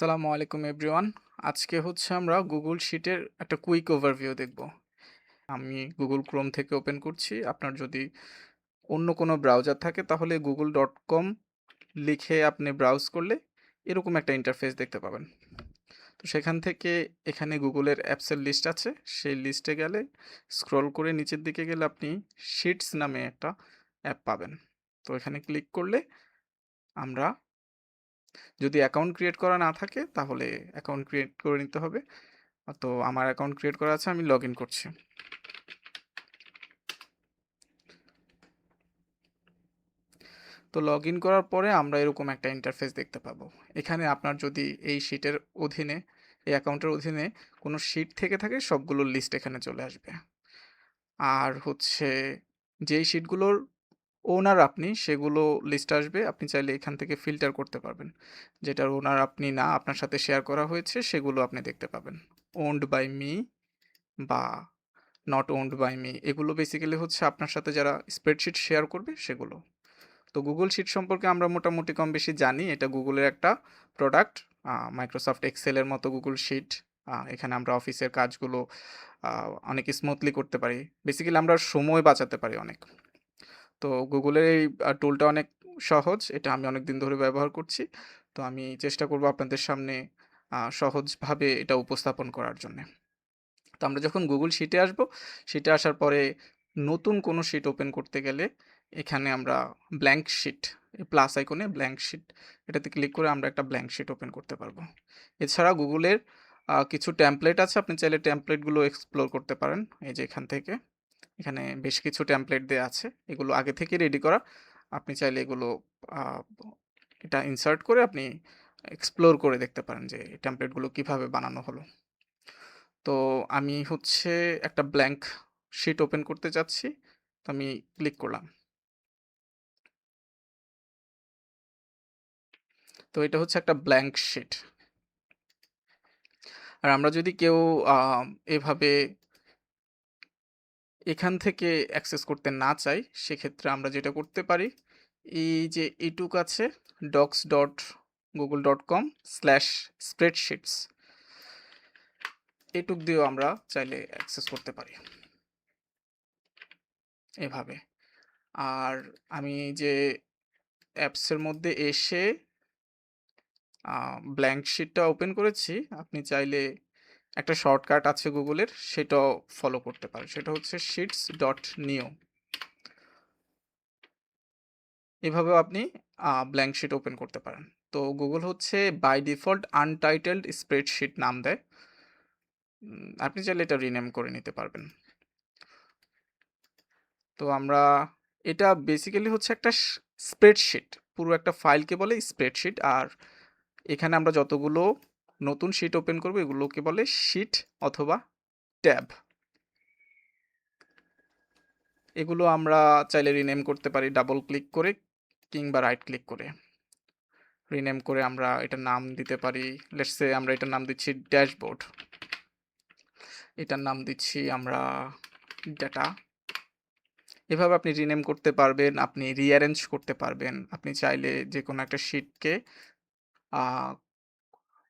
আসসালামু আলাইকুম এভরিওয়ান। আজকে আমরা গুগল শিটের একটা কুইক ওভারভিউ দেখব। আমি গুগল ক্রোম থেকে ওপেন করছি। আপনার যদি অন্য কোনো ব্রাউজার থাকে তাহলে google.com লিখে আপনি ব্রাউজ করলে এরকম একটা ইন্টারফেস দেখতে পাবেন। তো সেখান থেকে এখানে গুগলের অ্যাপসের লিস্ট আছে। সেই লিস্টে গেলে স্ক্রল করে নিচের দিকে গেলে আপনি শিটস নামে একটা অ্যাপ পাবেন। তো এখানে ক্লিক করলে আমরা যদি অ্যাকাউন্ট ক্রিয়েট করা না থাকে তাহলে অ্যাকাউন্ট ক্রিয়েট করে নিতে হবে। তো আমার অ্যাকাউন্ট ক্রিয়েট করা আছে, আমি লগ ইন করছি। তো লগ ইন করার পরে আমরা এরকম একটা ইন্টারফেস দেখতে পাবো। এখানে আপনার যদি এই শিটের অধীনে, এই অ্যাকাউন্টের অধীনে কোনো শিট থেকে থাকে সবগুলোর লিস্ট এখানে চলে আসবে। আর যেই শিটগুলোর ওনার আপনি সেগুলো লিস্ট আসবে। আপনি চাইলে এখান থেকে ফিল্টার করতে পারবেন। যেটার ওনার আপনি না, আপনার সাথে শেয়ার করা হয়েছে সেগুলো আপনি দেখতে পাবেন। ওন্ড বাই মি বা নট ওন্ড বাই মি, এগুলো বেসিক্যালি আপনার সাথে যারা স্প্রেডশিট শেয়ার করবে সেগুলো। তো গুগল শিট সম্পর্কে আমরা মোটামুটি কম বেশি জানি। এটা গুগলের একটা প্রোডাক্ট, মাইক্রোসফট এক্সেলের মতো গুগল শিট। এখানে আমরা অফিসের কাজগুলো অনেক স্মুথলি করতে পারি। বেসিক্যালি আমরা সময় বাঁচাতে পারি অনেক। তো গুগলের এই টুলটা অনেক সহজ, এটা আমি অনেক দিন ধরে ব্যবহার করছি। তো আমি চেষ্টা করব আপনাদের সামনে সহজভাবে এটা উপস্থাপন করার জন্যে। তো আমরা যখন গুগল শিটে আসবো, শিটে আসার পরে নতুন কোনো শিট ওপেন করতে গেলে এখানে আমরা ব্ল্যাঙ্ক শিট, প্লাস আইকনে ব্ল্যাঙ্ক শিট, এটাতে ক্লিক করে আমরা একটা ব্ল্যাঙ্ক শিট ওপেন করতে পারবো। এছাড়া গুগলের কিছু টেমপ্লেট আছে, আপনি চাইলে টেমপ্লেটগুলো এক্সপ্লোর করতে পারেন। এই যে এখানে বেশ কিছু টেমপ্লেট দেওয়া আছে, এগুলো আগে থেকে রেডি করা। আপনি চাইলে এগুলো আহ, এটা ইনসার্ট করে আপনি এক্সপ্লোর করে দেখতে পারেন যে টেমপ্লেটগুলো কিভাবে বানানো হলো। তো আমি একটা ব্ল্যাঙ্ক শিট ওপেন করতে চাচ্ছি। তো আমি ক্লিক করলাম। তো এটা একটা ব্ল্যাঙ্ক শিট। আর আমরা যদি কেউ আহ, এভাবে এখান থেকে অ্যাক্সেস করতে না চাই, সেক্ষেত্রে আমরা যেটা করতে পারি, এই যে এইটুক আছে, docs.google.com/spreadsheets, এটুক দিয়েও আমরা চাইলে অ্যাক্সেস করতে পারি এভাবে। আর আমি যে অ্যাপসের মধ্যে এসে ব্ল্যাঙ্ক শিটটা ওপেন করেছি, আপনি চাইলে একটা শর্টকাট আছে গুগলের, সেটাও ফলো করতে পারেন। সেটা হচ্ছে sheets.neo। এভাবেও আপনি ব্ল্যাঙ্ক শিট ওপেন করতে পারেন। তো Google by default untitled spreadsheet নাম দেয়। আপনি চাইলে এটা রিনেম করে নিতে পারবেন। তো এটা বেসিক্যালি একটা স্প্রেডশিট, পুরো একটা ফাইলকে বলে স্প্রেডশিট। আর এখানে আমরা যতগুলো নতুন শিট ওপেন করবো এগুলোকে বলে শিট অথবা ট্যাব। এগুলো আমরা চাইলে রিনেম করতে পারি ডাবল ক্লিক করে কিংবা রাইট ক্লিক করে। রিনেম করে আমরা এটার নাম দিতে পারি। লেটস সে আমরা এটার নাম দিচ্ছি ড্যাশবোর্ড, এটার নাম দিচ্ছি আমরা ডেটা। এভাবে আপনি রিনেম করতে পারবেন, আপনি রিঅ্যারেঞ্জ করতে পারবেন। আপনি চাইলে যে কোনো একটা শিটকে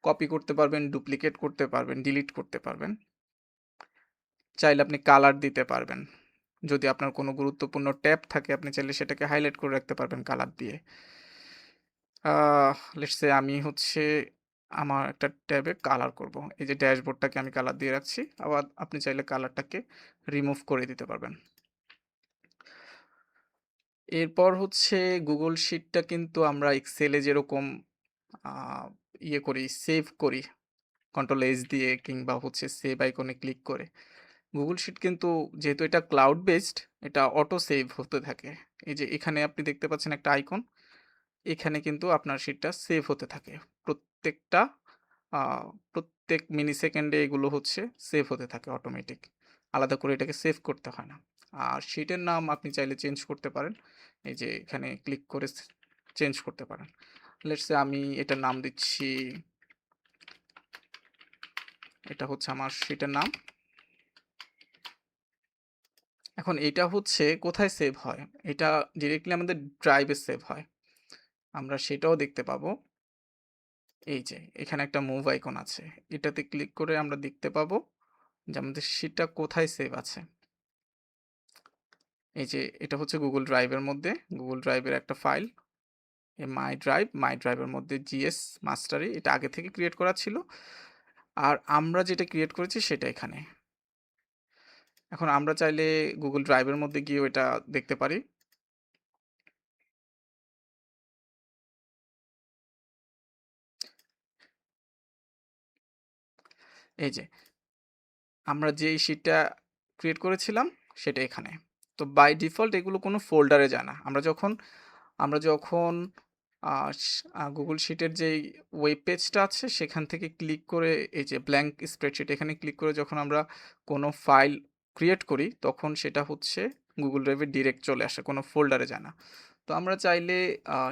কপি করতে পারবেন, ডুপ্লিকেট করতে পারবেন, ডিলিট করতে পারবেন। চাইলে আপনি কালার দিতে পারবেন। যদি আপনার কোনো গুরুত্বপূর্ণ ট্যাব থাকে আপনি চাইলে সেটাকে হাইলাইট করে রাখতে পারবেন কালার দিয়ে। লেটস সে আমি আমার একটা ট্যাবে কালার করব। এই যে ড্যাশবোর্ডটাকে আমি কালার দিয়ে রাখছি। আবার আপনি চাইলে কালারটাকে রিমুভ করে দিতে পারবেন। এরপর গুগল শিটটা কিন্তু আমরা এক্সেলে যেরকম আ ইয়ে করি, সেভ করি কন্ট্রোল এস দিয়ে কিংবা সেভ আইকনে ক্লিক করে। গুগল শিট কিন্তু যেহেতু এটা ক্লাউড বেসড, এটা অটো সেভ হতে থাকে। এই যে এখানে আপনি দেখতে পাচ্ছেন একটা আইকন, এখানে কিন্তু আপনার শিটটা সেভ হতে থাকে। প্রত্যেকটা আ প্রত্যেক মিনি সেকেন্ডে এগুলো সেভ হতে থাকে অটোমেটিক। আলাদা করে এটাকে সেভ করতে হয় না। আর শিটের নাম আপনি চাইলে চেঞ্জ করতে পারেন। এই যে এখানে ক্লিক করে চেঞ্জ করতে পারেন। লেটস সে আমি এটার নাম দিচ্ছি, এটা আমার শিটের নাম। এখন এটা কোথায় সেভ হয়? এটা ডিরেক্টলি আমাদের ড্রাইভে সেভ হয়। আমরা সেটাও দেখতে পাবো। এই যে এখানে একটা মুভ আইকন আছে। এটাতে ক্লিক করে আমরা দেখতে পাবো যে আমাদের শিটটা কোথায় সেভ আছে। এই যে এটা হচ্ছে Google Drive এর মধ্যে, Google Drive এর একটা ফাইল। মাই ড্রাইভের মধ্যে GS মাস্টারি এটা আগে থেকে ক্রিয়েট করা ছিল। আর আমরা যেটা ক্রিয়েট করেছি সেটা এখানে। এখন আমরা চাইলে Google Drive এর মধ্যে গিয়েও এটা দেখতে পারি। এই যে আমরা যেই শিটটা ক্রিয়েট করেছিলাম সেটা এখানে। তো বাই ডিফল্ট এগুলো কোনো ফোল্ডারে যায় না। আমরা যখন Google শিটের যেই ওয়েব পেজটা আছে সেখান থেকে ক্লিক করে এই যে ব্ল্যাঙ্ক স্প্রেডশিট এখানে ক্লিক করে যখন আমরা কোনো ফাইল ক্রিয়েট করি তখন সেটা হচ্ছে Google Drive এ ডিরেক্ট চলে আসে, কোনো ফোল্ডারে যায় না। তো আমরা চাইলে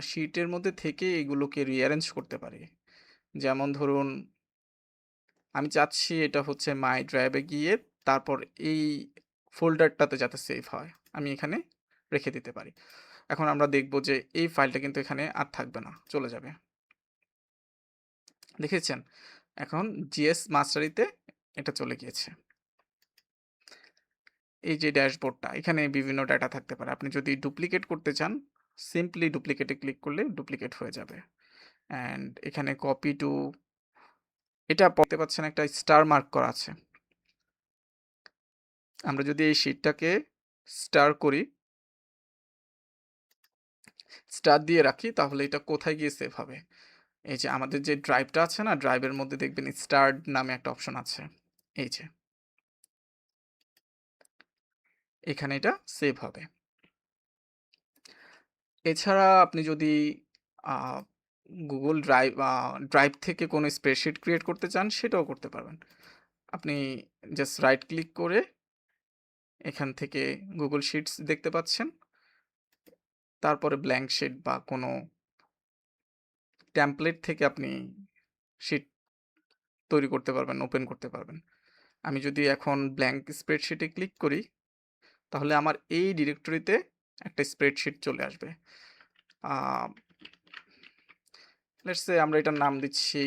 শিটের মধ্যে থেকে এগুলোকে রিঅ্যারেঞ্জ করতে পারি। যেমন ধরুন আমি চাচ্ছি এটা হচ্ছে মাই ড্রাইভে গিয়ে তারপর এই ফোল্ডারটাতে যাতে সেভ হয়। আমি এখানে রেখে দিতে পারি। এখন আমরা দেখব যে এই ফাইলটা কিন্তু এখানে আর থাকবে না, চলে যাবে। দেখেছেন? এখন GS মাস্টারিতে এটা চলে গিয়েছে। এই যে ড্যাশবোর্ডটা এখানে বিভিন্ন ডাটা থাকতে পারে। আপনি যদি ডুপ্লিকেট করতে চান, সিম্পলি ডুপ্লিকেটে ক্লিক করলে ডুপ্লিকেট হয়ে যাবে। অ্যান্ড এখানে কপি টু এটা পড়তে পাচ্ছেন একটা স্টার মার্ক করা আছে। আমরা যদি এই শিটটাকে স্টার করি, স্টার দিয়ে রাখি তাহলে এটা কোথায় গিয়ে সেভ হবে? এই যে আমাদের যে ড্রাইভটা আছে না, ড্রাইভের মধ্যে দেখবেন স্টার্ড নামে একটা অপশন আছে। এই যে এখানে এটা সেভ হবে। এছাড়া আপনি যদি আ Google ড্রাইভ থেকে কোনো স্প্রেডশিট ক্রিয়েট করতে চান সেটাও করতে পারবেন। আপনি জাস্ট রাইট ক্লিক করে এখান থেকে Google শিটস দেখতে পাচ্ছেন। তারপরে ব্ল্যাংক শিট বা কোনো টেমপ্লেট থেকে আপনি শিট তৈরি করতে পারবেন, ওপেন করতে পারবেন। আমি যদি এখন ব্ল্যাংক স্প্রেডশিটে ক্লিক করি তাহলে আমার এই ডিরেক্টরিতে একটা স্প্রেডশিট চলে আসবে। আ লেটস সে আমরা এটার নাম দিচ্ছি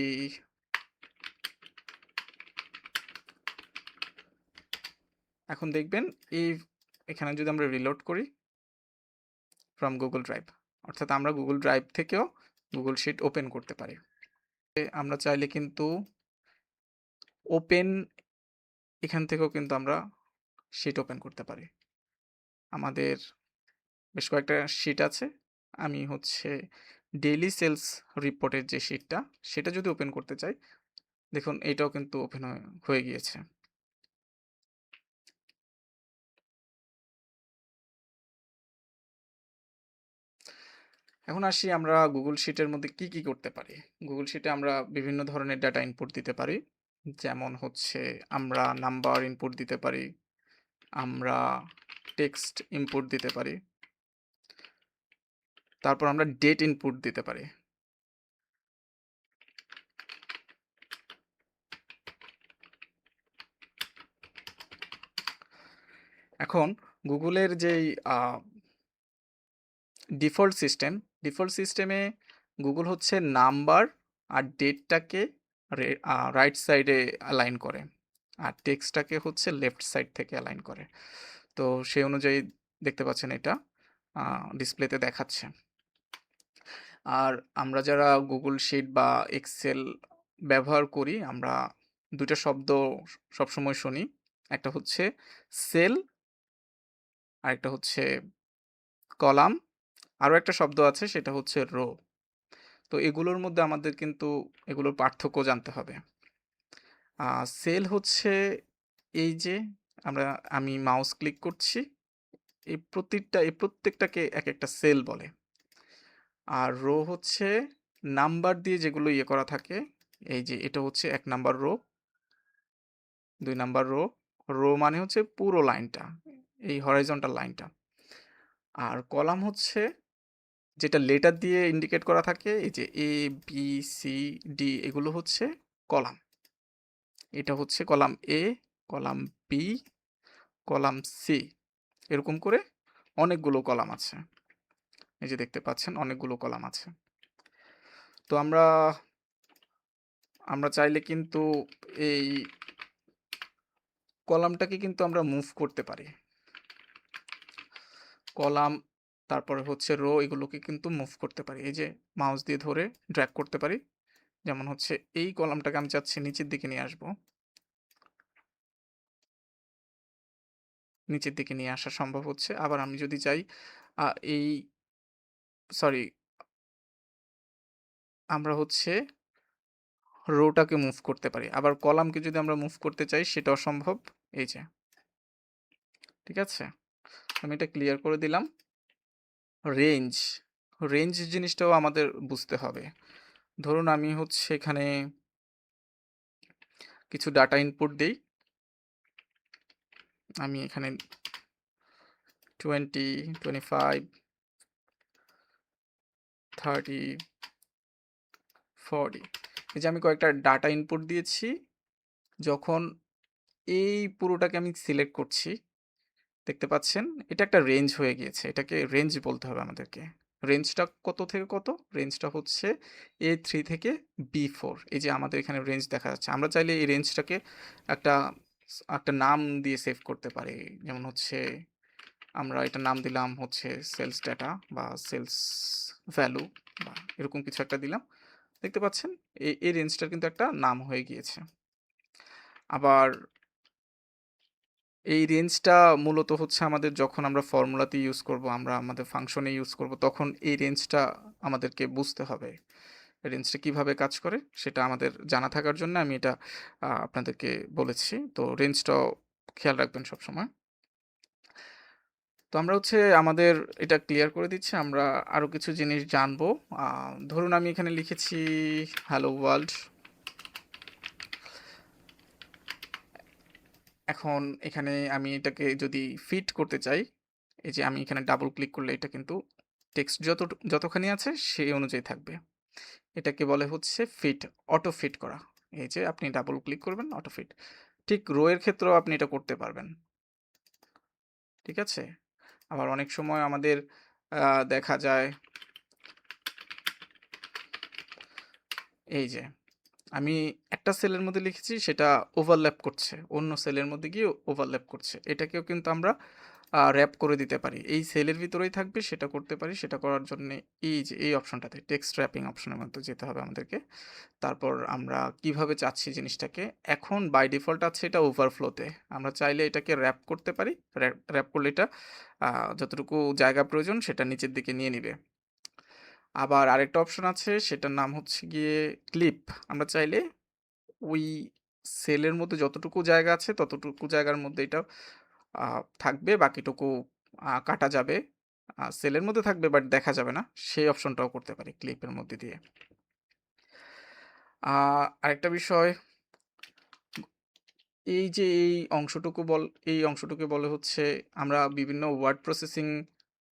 এখন দেখবেন এখানে যদি আমরা রিলোড করি ফ্রম Google Drive অর্থাৎ আমরা Google Drive থেকেও Google শিট ওপেন করতে পারি। আমরা চাইলে কিন্তু ওপেন এখান থেকেও কিন্তু আমরা শিট ওপেন করতে পারি। আমাদের বেশ কয়েকটা শিট আছে। আমি হচ্ছে ডেইলি সেলস রিপোর্টের যে শিটটা সেটা যদি ওপেন করতে চাই, দেখুন এটাও কিন্তু ওপেন হয়ে গিয়েছে। এখন আসি আমরা Google শিটের মধ্যে কি করতে পারি। Google শিটে আমরা বিভিন্ন ধরনের ডাটা ইনপুট দিতে পারি। যেমন হচ্ছে আমরা নাম্বার ইনপুট দিতে পারি, আমরা টেক্সট ইনপুট দিতে পারি। তারপর আমরা ডেট ইনপুট দিতে পারি। এখন Google-এর যেই ডিফল্ট সিস্টেমে Google হচ্ছে নাম্বার আর ডেটটাকে রাইট সাইডে অ্যালাইন করে। আর টেক্সটটাকে হচ্ছে লেফট সাইড থেকে অ্যালাইন করে। তো সেই অনুযায়ী দেখতে পাচ্ছেন এটা ডিসপ্লেতে দেখাচ্ছে। আর আমরা যারা Google শিট বা Excel ব্যবহার করি, আমরা ২ টা শব্দ সবসময় শুনি। একটা হচ্ছে সেল, আরেকটা হচ্ছে কলাম, আরও একটা শব্দ আছে সেটা হচ্ছে রো। তো এগুলোর মধ্যে আমাদের কিন্তু এগুলোর পার্থক্য জানতে হবে। সেল হচ্ছে এই যে আমি মাউস ক্লিক করছি, এই প্রত্যেকটাকে একেকটা সেল বলে। আর রো হচ্ছে নাম্বার দিয়ে যেগুলো ইয়ে করা থাকে, এই যে এটা হচ্ছে ১ number row, ২ number row. Row মানে হচ্ছে পুরো লাইনটা, এই হরাইজন্টাল লাইনটা। আর কলাম হচ্ছে যেটা লেটার দিয়ে ইন্ডিকেট করা থাকে, এই যে A, B, C, D এগুলো হচ্ছে কলাম। এটা হচ্ছে column A, column B, column C এরকম করে অনেকগুলো কলাম আছে। এই যে দেখতে পাচ্ছেন অনেকগুলো কলাম আছে। তো আমরা আমরা চাইলে কিন্তু এই কলামটাকে কিন্তু আমরা মুভ করতে পারি। কলাম, তারপরে হচ্ছে রো, এগুলোকে কিন্তু মুভ করতে পারি। এই যে মাউস দিয়ে ধরে ড্র্যাগ করতে পারি। যেমন হচ্ছে এই কলামটাকে আমি চাচ্ছি নিচের দিকে নিয়ে আসবো। নিচের দিকে নিয়ে আসা সম্ভব হচ্ছে। আবার আমি যদি চাই আ এই সরি, আমরা হচ্ছে রোটাকে মুভ করতে পারি। আবার কলামকে যদি আমরা মুভ করতে চাই সেটাও সম্ভব। এই যে, ঠিক আছে? আমি এটা ক্লিয়ার করে দিলাম। রেঞ্জ, রেঞ্জ জিনিসটাও আমাদের বুঝতে হবে। ধরুন আমি হচ্ছে এখানে কিছু ডাটা ইনপুট দেই। আমি এখানে 20, 25, 30, 40, এই যে আমি কয়েকটা ডাটা ইনপুট দিয়েছি। যখন এই পুরোটাকে আমি সিলেক্ট করছি, দেখতে পাচ্ছেন? এটা একটা রেঞ্জ হয়ে গিয়েছে। এটাকে রেঞ্জ বলতে হবে আমাদেরকে। রেঞ্জটা কত থেকে কত? রেঞ্জটা হচ্ছে A3 থেকে B4। এই যে আমাদের এখানে রেঞ্জ দেখা যাচ্ছে। আমরা চাইলে এই রেঞ্জটাকে একটা একটা নাম দিয়ে সেভ করতে পারি। যেমন হচ্ছে আমরা এটার নাম দিলাম হচ্ছে সেলস ডাটা বা সেলস ভ্যালু বা এরকম কিছু একটা দিলাম। দেখতে পাচ্ছেন? এই রেঞ্জটার কিন্তু একটা নাম হয়ে গিয়েছে। আবার এই রেঞ্জটা মূলত হচ্ছে আমাদের যখন আমরা ফর্মুলাতে ইউজ করব, আমরা আমাদের ফাংশনে ইউজ করব, তখন এই রেঞ্জটা আমাদেরকে বুঝতে হবে। রেঞ্জটা কিভাবে কাজ করে সেটা আমাদের জানা থাকার জন্য আমি এটা আপনাদেরকে বলেছি। তো রেঞ্জটাও খেয়াল রাখবেন সবসময়। তো আমরা হচ্ছে আমাদের এটা ক্লিয়ার করে দিচ্ছি। আমরা আরো কিছু জিনিস জানবো। আ ধরুন আমি এখানে লিখেছি হ্যালো ওয়ার্ল্ড। এখন এখানে আমি এটাকে যদি ফিট করতে চাই, এই যে আমি এখানে ডাবল ক্লিক করলে এটা কিন্তু টেক্সট যতখানি আছে সেই অনুযায়ী থাকবে। এটাকে বলে হচ্ছে ফিট, অটো ফিট করা। এই যে আপনি ডাবল ক্লিক করবেন, অটো ফিট। ঠিক রো এর ক্ষেত্রেও আপনি এটা করতে পারবেন। ঠিক আছে? আবার অনেক সময় আমাদের দেখা যায় এই যে আমি একটা সেলের মধ্যে লিখেছি সেটা ওভারল্যাপ করছে। অন্য সেলের মধ্যে গিয়ে ওভারল্যাপ করছে। এটাকেও কিন্তু আমরা র‍্যাপ করে দিতে পারি। এই সেলের ভিতরেই থাকবে সেটা করতে পারি। সেটা করার জন্যে এই যে এই অপশনটাতে টেক্সট র‍্যাপিং অপশনের মধ্যে যেতে হবে আমাদেরকে। তারপর আমরা কিভাবে চাচ্ছি জিনিসটাকে। এখন বাই ডিফল্ট আছে এটা ওভারফ্লোতে। আমরা চাইলে এটাকে র‍্যাপ করতে পারি। র‍্যাপ করলে এটা আ যতটুকু জায়গা প্রয়োজন সেটা নিচের দিকে নিয়ে নিবে। আবার আরেকটা অপশন আছে সেটার নাম হচ্ছে গিয়ে ক্লিপ। আমরা চাইলে ওই সেলের মধ্যে যতটুকু জায়গা আছে ততটুকু জায়গার মধ্যে এটা আ থাকবে, বাকিটুকু কাটা যাবে। সেলের মধ্যে থাকবে বাট দেখা যাবে না। সেই অপশনটাও করতে পারি ক্লিপের মধ্যে দিয়ে। আ আরেকটা বিষয়, এই যে এই অংশটুকে বলে হচ্ছে আমরা বিভিন্ন word processing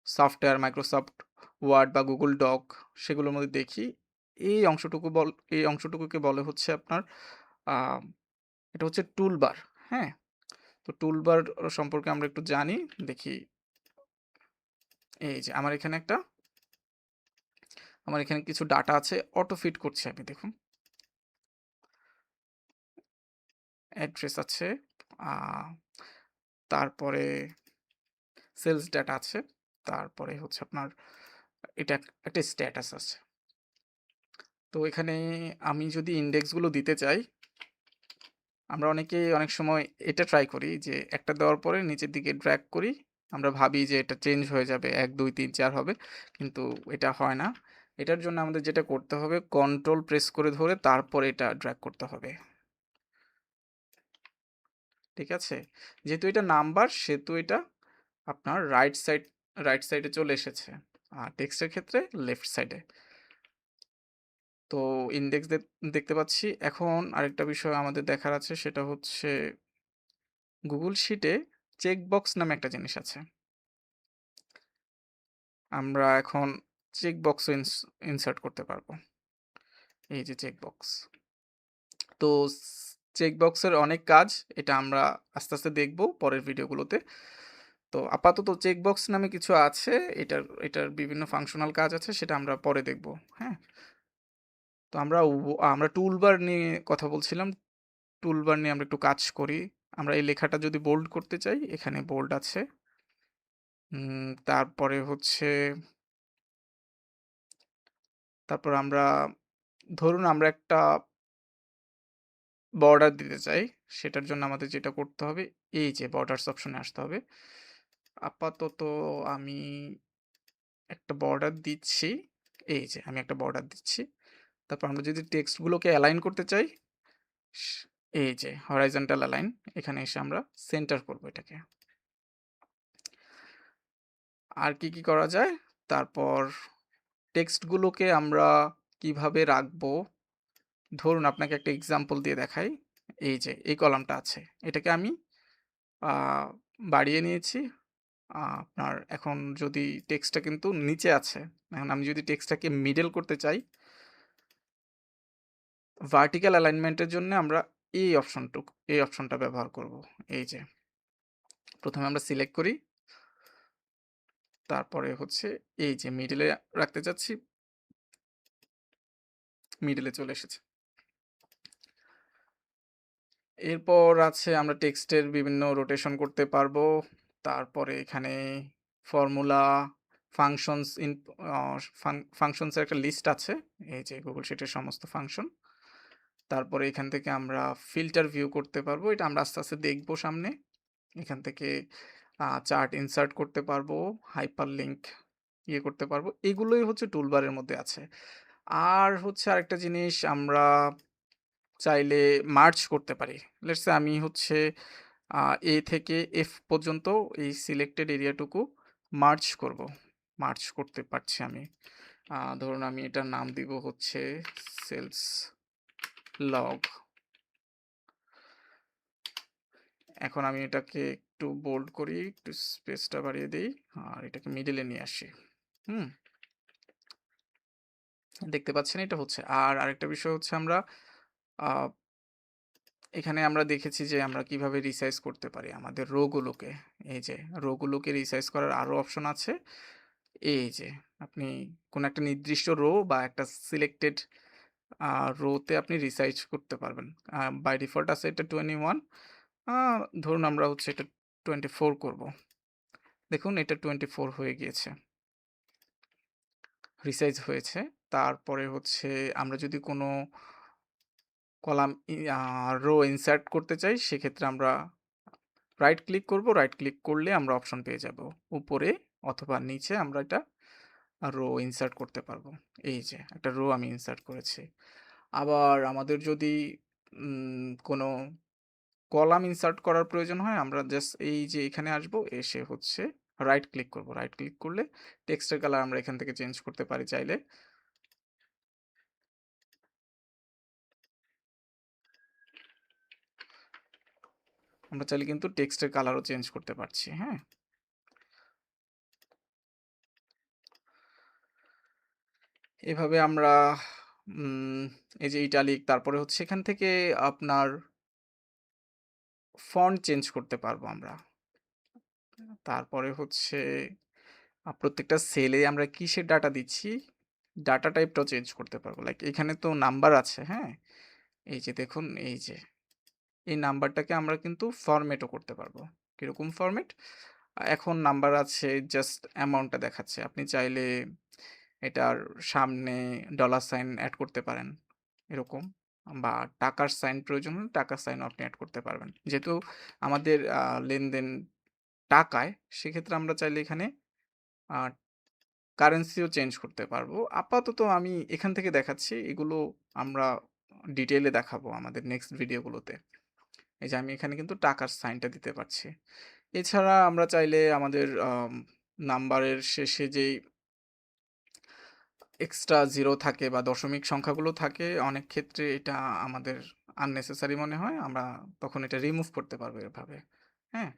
software Microsoft Word বা গুগল ডক সেগুলোর মধ্যে দেখি। এই অংশটুকু এই অংশটুকুকে বলে হচ্ছে আপনার আ এটা হচ্ছে টুলবার, হ্যাঁ? তো টুলবার সম্পর্কে আমরা একটু জানি। দেখি, এই যে আমার এখানে কিছু ডাটা আছে, অটো ফিট করছি আমি, দেখুন। অ্যাড্রেস আছে, আ তারপরে সেলস ডাটা আছে, তারপরে হচ্ছে আপনার এটা একটা স্ট্যাটাস আছে। তো এখানে আমি যদি ইনডেক্স গুলো দিতে চাই, আমরা অনেকেই অনেক সময় এটা ট্রাই করি যে একটা দেওয়ার পরে নিচের দিকে ড্র্যাগ করি। আমরা ভাবি যে এটা চেঞ্জ হয়ে যাবে। ১, ২, ৩, ৪ হবে। কিন্তু এটা হয় না। এটার জন্য আমাদের যেটা করতে হবে কন্ট্রোল প্রেস করে ধরে তারপরে এটা ড্র্যাগ করতে হবে। ঠিক আছে? যেহেতু এটা নাম্বার সেহেতু এটা আপনার রাইট সাইডে চলে এসেছে। আর টেক্সটের ক্ষেত্রে লেফট সাইডে। তো ইনডেক্স দেখতে পাচ্ছি। এখন আরেকটা বিষয় আমাদের দেখার আছে সেটা হচ্ছে গুগল শিটে চেকবক্স নামে একটা জিনিস আছে। আমরা এখন চেকবক্সও ইনসার্ট করতে পারবো। এই যে চেকবক্স। তো চেকবক্সের অনেক কাজ। এটা আমরা আস্তে, আস্তে দেখব পরের ভিডিওগুলোতে। তো আপাতত চেকবক্স নামে কিছু আছে। এটার বিভিন্ন ফাংশনাল কাজ আছে সেটা আমরা পরে দেখব। হ্যাঁ? তো আমরা টুলবার নিয়ে কথা বলছিলাম। টুলবার নিয়ে আমরা একটু কাজ করি। আমরা এই লেখাটা যদি বোল্ড করতে চাই, এখানে বোল্ড আছে। তারপরে হচ্ছে তারপর আমরা ধরুন আমরা একটা বর্ডার দিতে চাই। সেটার জন্য আমাদের যেটা করতে হবে, এই যে বর্ডারস অপশনে আসতে হবে। আপাতত আমি একটা বর্ডার দিচ্ছি। এই যে আমি একটা বর্ডার দিচ্ছি। তারপর আমরা যদি টেক্সটগুলোকে অ্যালাইন করতে চাই, স এই যে হরাইজন্টাল অ্যালাইন, এখানে এসে আমরা সেন্টার করব এটাকে। আর কি করা যায়? তারপর টেক্সটগুলোকে আমরা কিভাবে রাখবো? ধরুন আপনাকে একটা এক্সাম্পল দিয়ে দেখাই। এই যে এই কলামটা আছে। এটাকে আমি আ বাড়িয়ে নিয়েছি। আপনার এখন যদি টেক্সটটা কিন্তু নিচে আছে। এখন আমি যদি টেক্সটটাকে মিডল করতে চাই, ভার্টিক্যাল অ্যালাইনমেন্ট এর জন্য আমরা এই অপশনটা ব্যবহার করব। এই যে ১ম এ আমরা সিলেক্ট করি। তারপরে হচ্ছে এই যে মিডল এ রাখতে চাচ্ছি, মিডল এ চলে এসেছে। এরপর আছে আমরা টেক্সটের বিভিন্ন রোটেশন করতে পারবো। তারপরে এখানে formula, functions in a functions এর একটা লিস্ট আছে। এই যে গুগল শিটের সমস্ত ফাংশন। তারপরে এখান থেকে আমরা ফিল্টার ভিউ করতে পারবো। এটা আমরা আস্তে দেখবো সামনে। এখান থেকে চার্ট ইনসার্ট করতে পারবো, হাইপারলিংক করতে পারবো। এগুলোই হচ্ছে টুলবারের মধ্যে আছে। আর হচ্ছে আরেকটা জিনিস আমরা চাইলে মার্জ করতে পারি। লেটস সে আমি হচ্ছে আ A থেকে F পর্যন্ত এই সিলেক্টেড এরিয়াটুকু মার্জ করব। মার্জ করতে পারছি আমি। ধরুন আমি এটার নাম দিব হচ্ছে সেলস লগ। এখন আমি এটাকে একটু বোল্ড করি, একটু স্পেসটা বাড়িয়ে দেই। আর এটাকে মিডলে নিয়ে আসি। হুম? দেখতে পাচ্ছেন এটা হচ্ছে। আর আরেকটা বিষয় হচ্ছে আমরা আ এখানে আমরা দেখেছি যে আমরা কিভাবে রিসাইজ করতে পারি আমাদের রো গুলোকে। এই যে রো গুলোকে রিসাইজ করার আরো অপশন আছে। এই যে আপনি কোন একটা নির্দিষ্ট রো বা একটা সিলেক্টেড আ রোতে আপনি রিসাইজ করতে পারবেন। বাই ডিফল্ট আছে এটা 21, আ ধরুন আমরা হচ্ছে এটা 24 করব। দেখুন এটা 24 হয়ে গিয়েছে। রিসাইজ হয়েছে। তারপরে হচ্ছে আমরা যদি কোনো কলাম রো ইনসার্ট করতে চাই, সেক্ষেত্রে আমরা রাইট ক্লিক করব। রাইট ক্লিক করলে আমরা অপশন পেয়ে যাব। উপরে অথবা নিচে আমরা এটা রো ইনসার্ট করতে পারবো। এই যে একটা রো আমি ইনসার্ট করেছি। আবার আমাদের যদি কোনো কলাম ইনসার্ট করার প্রয়োজন হয়, আমরা জাস্ট এই যে এখানে আসবো, এসে হচ্ছে রাইট ক্লিক করব। রাইট ক্লিক করলে টেক্সটের কালার আমরা এখান থেকে চেঞ্জ করতে পারি চাইলে। আমরা চাইলে কিন্তু টেক্সটের কালারও চেঞ্জ করতে পারছি, হ্যাঁ? এভাবে আমরা উম এই যে ইটালিক, তারপরে হচ্ছে এখান থেকে আপনার ফন্ট চেঞ্জ করতে পারবো আমরা। তারপরে হচ্ছে প্রত্যেকটা সেলে আমরা কিসের ডাটা দিচ্ছি, ডাটা টাইপটাও চেঞ্জ করতে পারবো। লাইক এখানে তো নাম্বার আছে, হ্যাঁ? এই যে দেখুন, এই যে এই নাম্বারটাকে আমরা কিন্তু ফরম্যাটও করতে পারবো। কিরকম ফরম্যাট? এখন নাম্বার আছে, জাস্ট অ্যামাউন্টটা দেখাচ্ছে। আপনি চাইলে এটার সামনে ডলার সাইন এড করতে পারেন, এরকম। বা টাকার সাইন প্রয়োজন হলে টাকার সাইনও আপনি এড করতে পারবেন। যেহেতু আমাদের লেনদেন টাকায়, সেক্ষেত্রে আমরা চাইলে এখানে আ কারেন্সিও চেঞ্জ করতে পারবো। আপাতত আমি এখান থেকে দেখাচ্ছি। এগুলো আমরা ডিটেইলে দেখাবো আমাদের নেক্সট ভিডিওগুলোতে। এই যে আমি এখানে কিন্তু টাকার সাইনটা দিতে পারছি। এছাড়া আমরা চাইলে আমাদের নাম্বারের শেষে যেই এক্সট্রা 0 থাকে বা দশমিক সংখ্যাগুলো থাকে, অনেক ক্ষেত্রে এটা আমাদের আননেসেসারি মনে হয়। আমরা তখন এটা রিমুভ করতে পারবো এভাবে। হ্যাঁ?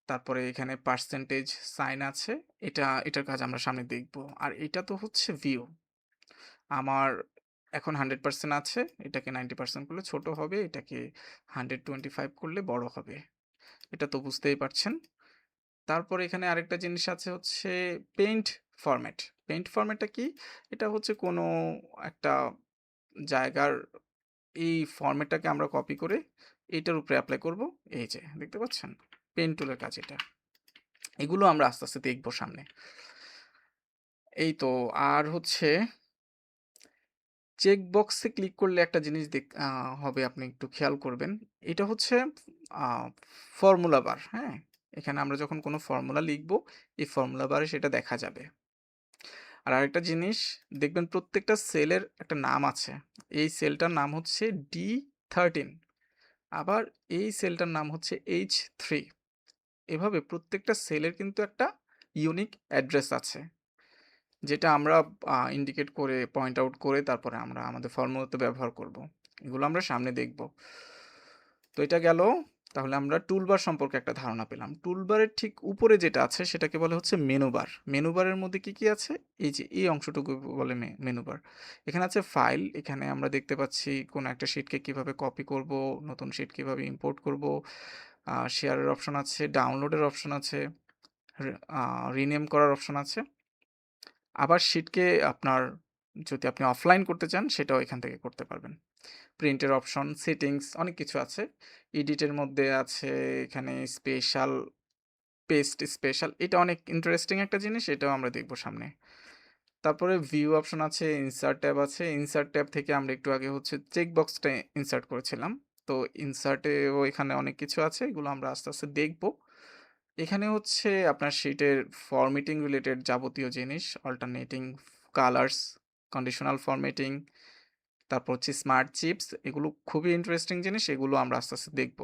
তারপরে এখানে পার্সেন্টেজ সাইন আছে। এটার কাজ আমরা সামনে দেখব। আর এটা তো হচ্ছে ভিউ। আমার এখন 100% আছে। এটাকে 90% করলে ছোট হবে। এটাকে 125 করলে বড় হবে। এটা তো বুঝতেই পারছেন। তারপরে এখানে আরেকটা জিনিস আছে হচ্ছে পেইন্ট ফরম্যাট। পেইন্ট ফরম্যাটটা কি? এটা হচ্ছে কোনো একটা জায়গার এই ফরম্যাটটাকে আমরা কপি করে এইটার উপরে এপ্লাই করব। এই যে দেখতে পাচ্ছেন? পেন টুলের কাজ এটা। এগুলো আমরা আস্তে, আস্তে দেখব সামনে। এই তো আর হচ্ছে চেক বক্সে ক্লিক করলে একটা জিনিস হবে আপনি একটু খেয়াল করবেন। এটা হচ্ছে আ ফর্মুলা বার, হ্যাঁ? এখানে আমরা যখন কোনো ফর্মুলা লিখব, এই ফর্মুলা বারে সেটা দেখা যাবে। আর আরেকটা জিনিস দেখবেন প্রত্যেকটা সেলের একটা নাম আছে। এই সেলটার নাম হচ্ছে D13 আবার এই সেলটার নাম হচ্ছে H3 এভাবে প্রত্যেকটা সেলের কিন্তু একটা ইউনিক অ্যাড্রেস আছে। যেটা আমরা ইন্ডিকেট করে পয়েন্ট আউট করে তারপরে আমরা আমাদের ফর্মুলাতে ব্যবহার করব। এগুলো আমরা সামনে দেখব। তো এটা গেল। তাহলে আমরা টুলবার সম্পর্কে একটা ধারণা পেলাম। টুলবারের ঠিক উপরে যেটা আছে সেটাকে বলা হচ্ছে মেনু বার। মেনু বারের মধ্যে কি, কি আছে? এই যে এই অংশটুকু বলে মেনু বার। এখানে আছে ফাইল, এখানে আমরা দেখতে পাচ্ছি কোনো একটা শিটকে কিভাবে কপি করব, নতুন শিট কিভাবে ইম্পোর্ট করব, শেয়ারের অপশন আছে, ডাউনলোডের অপশন আছে, রি রিনেম করার অপশন আছে। আবার শিটকে আপনার যদি আপনি অফলাইন করতে চান সেটাও এখান থেকে করতে পারবেন। প্রিন্টের অপশন, সেটিংস অনেক কিছু আছে। এডিটের মধ্যে আছে এখানে স্পেশাল, পেস্ট স্পেশাল এটা অনেক ইন্টারেস্টিং একটা জিনিস, এটাও আমরা দেখব সামনে। তারপরে ভিউ অপশন আছে, ইনসার্ট ট্যাব আছে। ইনসার্ট ট্যাব থেকে আমরা একটু আগে হচ্ছে চেক বক্সটা ইনসার্ট করেছিলাম। তো ইনসার্টেও এখানে অনেক কিছু আছে, এগুলো আমরা আস্তে, আস্তে দেখব। এখানে হচ্ছে আপনার শিটের ফরম্যাটিং রিলেটেড যাবতীয় জিনিস, অল্টারনেটিং কালার্স, কন্ডিশনাল ফরম্যাটিং, তারপর হচ্ছে স্মার্ট চিপস, এগুলো খুবই ইন্টারেস্টিং জিনিস, এগুলো আমরা আস্তে, আস্তে দেখব।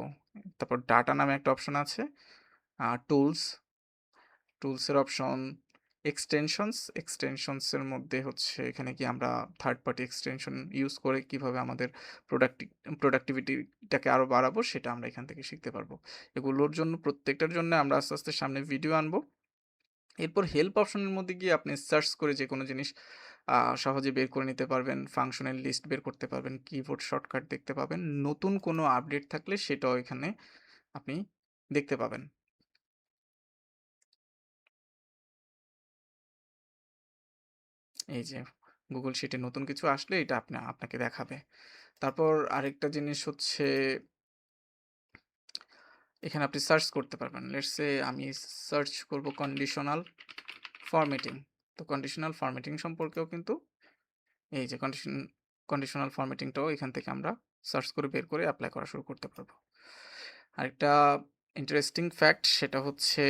তারপর ডাটা নামে একটা অপশন আছে, টুলস, টুলসের অপশন, এক্সটেনশনসের মধ্যে হচ্ছে এখানে কি আমরা থার্ড পার্টি এক্সটেনশন ইউজ করে কিভাবে আমাদের প্রোডাক্টি প্রোডাক্টিভিটিটাকে আরও বাড়াবো সেটা আমরা এখান থেকে শিখতে পারবো। এগুলোর জন্য প্রত্যেকটার জন্য আমরা আস্তে, আস্তে সামনে ভিডিও আনবো। এরপর হেল্প অপশনের মধ্যে গিয়ে আপনি সার্চ করে যেকোনো জিনিস সহজে বের করে নিতে পারবেন। ফাংশনের লিস্ট বের করতে পারবেন, কিবোর্ড শর্টকাট দেখতে পাবেন। নতুন কোনো আপডেট থাকলে সেটাও এখানে আপনি দেখতে পাবেন। এই যে গুগল শিটে নতুন কিছু আসলে এটা আপনাকে দেখাবে। তারপর আরেকটা জিনিস হচ্ছে এখানে আপনি সার্চ করতে পারবেন। লেটস সে আমি সার্চ করব কন্ডিশনাল ফরম্যাটিং। তো কন্ডিশনাল ফরম্যাটিং সম্পর্কেও কিন্তু এই যে কন্ডিশনাল ফরম্যাটিংটাও এখান থেকে আমরা সার্চ করে বের করে এপ্লাই করা শুরু করতে পারবো। আরেকটা ইন্টারেস্টিং ফ্যাক্ট সেটা হচ্ছে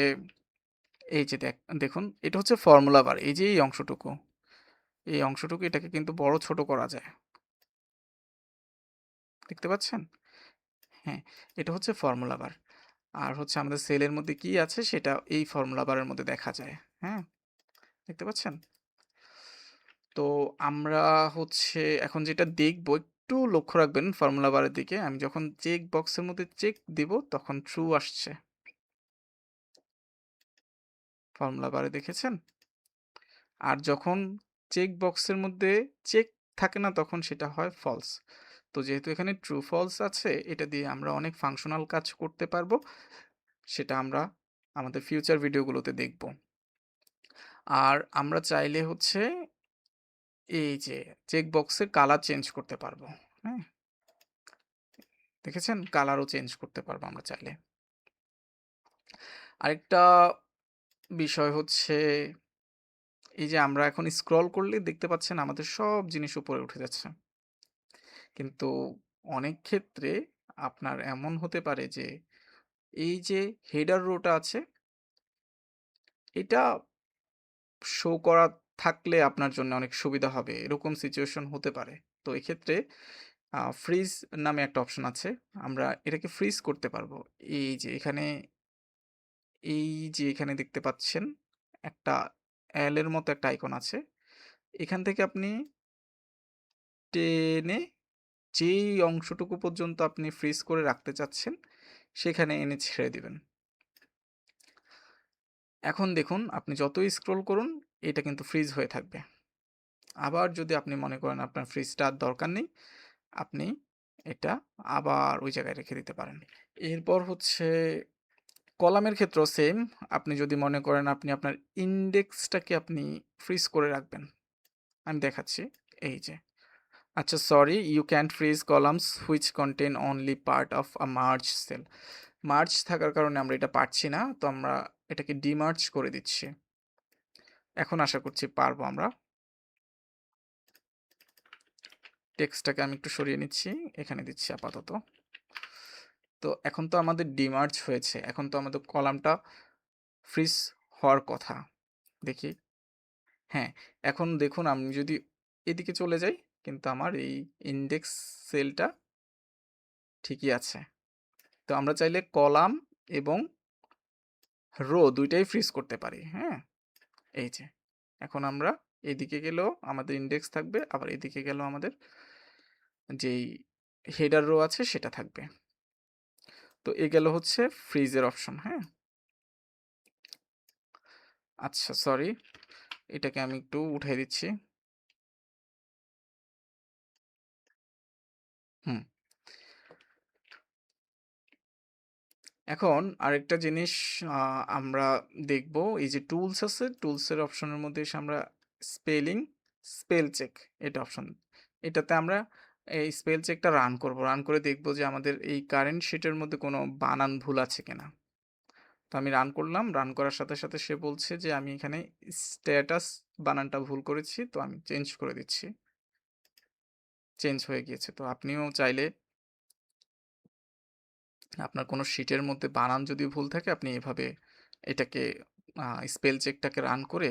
এই যে দেখুন এটা হচ্ছে ফর্মুলা বার। এই যে এই অংশটুকু এটাকে কিন্তু বড় ছোট করা যায়। দেখতে পাচ্ছেন? হ্যাঁ, এটা হচ্ছে ফর্মুলা বার। আর হচ্ছে আমাদের সেলের মধ্যে কি আছে সেটা এই ফর্মুলা বারের মধ্যে দেখা যায়। হ্যাঁ? দেখতে পাচ্ছেন? তো আমরা হচ্ছে এখন যেটা দেখব একটু লক্ষ্য রাখবেন ফর্মুলা বারের দিকে। আমি যখন চেক বক্সের মধ্যে চেক দিব তখন ট্রু আসছে। ফর্মুলা বারে দেখেছেন? আর যখন চেক বক্সের মধ্যে চেক থাকে না তখন সেটা হয় ফলস। তো যেহেতু এখানে ট্রু ফলস আছে এটা দিয়ে আমরা অনেক ফাংশনাল কাজ করতে পারবো। সেটা আমরা আমাদের ফিউচার ভিডিওগুলোতে দেখব। আর আমরা চাইলে হচ্ছে এই যে চেক বক্সের কালার চেঞ্জ করতে পারবো। হ্যাঁ? দেখেছেন? কালারও চেঞ্জ করতে পারবো আমরা চাইলে। আরেকটা বিষয় হচ্ছে এই যে আমরা এখন স্ক্রল করলে দেখতে পাচ্ছেন আমাদের সব জিনিস উপরে উঠে যাচ্ছে। কিন্তু অনেক ক্ষেত্রে আপনার এমন হতে পারে যে এই যে হেডার রোটা আছে এটা শো করা থাকলে আপনার জন্য অনেক সুবিধা হবে। এরকম সিচুয়েশন হতে পারে। তো এক্ষেত্রে ফ্রিজ নামে একটা অপশন আছে। আমরা এটাকে ফ্রিজ করতে পারবো। এই যে এখানে এই যে এখানে দেখতে পাচ্ছেন একটা এল এর মতো একটা আইকন আছে। এখান থেকে আপনি টেনে যেই অংশটুকু পর্যন্ত আপনি ফ্রিজ করে রাখতে চাচ্ছেন, সেখানে এনে ছেড়ে দিবেন। এখন দেখুন আপনি যতই স্ক্রল করুন, এটা কিন্তু ফ্রিজ হয়ে থাকবে। আবার যদি আপনি মনে করেন আপনার ফ্রিজটা আর দরকার নেই, আপনি এটা আবার ওই জায়গায় রেখে দিতে পারেন। এরপর হচ্ছে কলামের ক্ষেত্রেও সেম। আপনি যদি মনে করেন আপনি আপনার ইনডেক্সটাকে আপনি ফ্রিজ করে রাখবেন। আমি দেখাচ্ছি। এই যে আচ্ছা sorry, you can't freeze columns which contain only part of a merge cell. Merge থাকার কারণে আমরা এটা পারছি না। তো আমরা এটাকে ডিমার্জ করে দিচ্ছি। এখন আশা করছি পারবো আমরা। টেক্সটটাকে আমি একটু সরিয়ে নিচ্ছি। এখানে দিচ্ছি আপাতত। তো এখন তো আমাদের ডিমার্জ হয়েছে। এখন তো আমাদের কলামটা ফ্রিজ হওয়ার কথা। দেখি। হ্যাঁ, এখন দেখুন আমি যদি এদিকে চলে যাই, কিন্তু আমার এই ইনডেক্স সেলটা ঠিকই আছে। তো আমরা চাইলে কলাম এবং রো ২ টাই ফ্রিজ করতে পারি। হ্যাঁ? এই যে। এখন আমরা এদিকে গেলেও আমাদের ইনডেক্স থাকবে, আবার এদিকে গেলেও আমাদের যেই হেডার রো আছে সেটা থাকবে। তো এ গেল হচ্ছে ফ্রিজের অপশন। হ্যাঁ? আচ্ছা সরি, এটাকে আমি একটু উঠাই দিচ্ছি। হুম। এখন আরেকটা জিনিস আ আমরা দেখব, এই যে টুলস আছে, টুলসের অপশনের মধ্যে এসে আমরা স্পেলিং, স্পেল চেক এটা অপশন। এটাতে আমরা এই স্পেল চেকটা রান করব। রান করে দেখব যে আমাদের এই কারেন্ট শিটের মধ্যে কোনো বানান ভুল আছে কিনা। তো আমি রান করলাম। রান করার সাথে, সাথে সে বলছে যে আমি এখানে স্ট্যাটাস বানানটা ভুল করেছি। তো আমি চেঞ্জ করে দিচ্ছি। চেঞ্জ হয়ে গিয়েছে। তো আপনিও চাইলে আপনার কোনো শিটের মধ্যে বানান যদি ভুল থাকে আপনি এভাবে এটাকে আ স্পেল চেকটাকে রান করে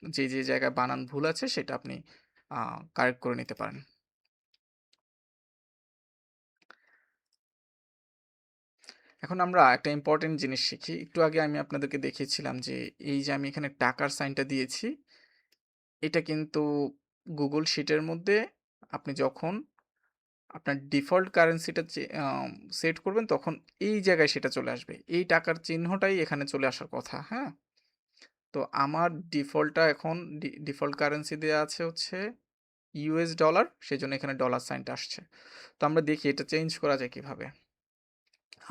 যে জায়গায় বানান ভুল আছে সেটা আপনি আ কারেক্ট করে নিতে পারেন। এখন আমরা একটা ইম্পোর্টেন্ট জিনিস শিখি। একটু আগে আমি আপনাদেরকে দেখিয়েছিলাম যে এই যে আমি এখানে টাকার সাইনটা দিয়েছি, এটা কিন্তু গুগল শিটের মধ্যে আপনি যখন আপনার ডিফল্ট কারেন্সিটা সেট করবেন তখন এই জায়গায় সেটা চলে আসবে। এই টাকার চিহ্নটাই এখানে চলে আসার কথা, হ্যাঁ? তো আমার ডিফল্টটা এখন ডিফল্ট কারেন্সি দেয়া আছে হচ্ছে ইউএস ডলার, সেজন্য এখানে ডলার সাইনটা আসছে। তো আমরা দেখি এটা চেঞ্জ করা যায় কিভাবে?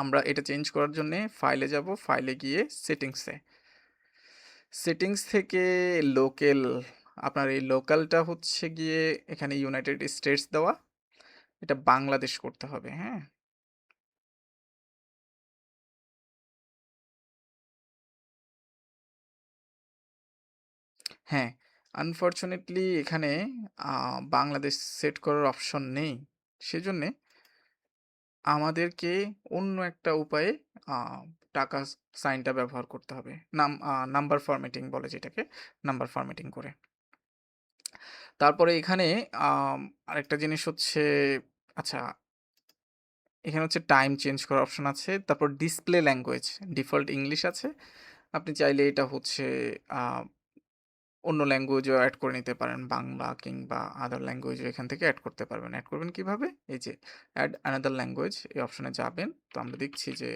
আমরা এটা চেঞ্জ করার জন্যে ফাইলে যাব, ফাইলে গিয়ে সেটিংসে। সেটিংস থেকে লোকেল, আপনার এই লোকালটা হচ্ছে গিয়ে এখানে ইউনাইটেড স্টেটস দেওয়া। এটা বাংলাদেশ করতে হবে, হ্যাঁ? হ্যাঁ, আনফরচুনেটলি এখানে আ বাংলাদেশ সেট করার অপশন নেই। সেজন্যে আমাদেরকে অন্য একটা উপায়ে আ টাকা সাইনটা ব্যবহার করতে হবে। নাম্বার ফরম্যাটিং বলে যেটাকে, নাম্বার ফরম্যাটিং করে। তারপরে এখানে আম আরেকটা জিনিস হচ্ছে, আচ্ছা, এখানে হচ্ছে টাইম চেঞ্জ করার অপশন আছে। তারপর ডিসপ্লে ল্যাঙ্গুয়েজ, ডিফল্ট ইংলিশ আছে। আপনি চাইলে এটা হচ্ছে আ অন্য ল্যাঙ্গুয়েজও এড করে নিতে পারেন। বাংলা কিংবা আদার ল্যাঙ্গুয়েজও এখান থেকে এড করতে পারবেন। এড করবেন কিভাবে? এই যে এড অ্যানাদার ল্যাঙ্গুয়েজ এই অপশনে যাবেন। তো আমরা দেখছি যে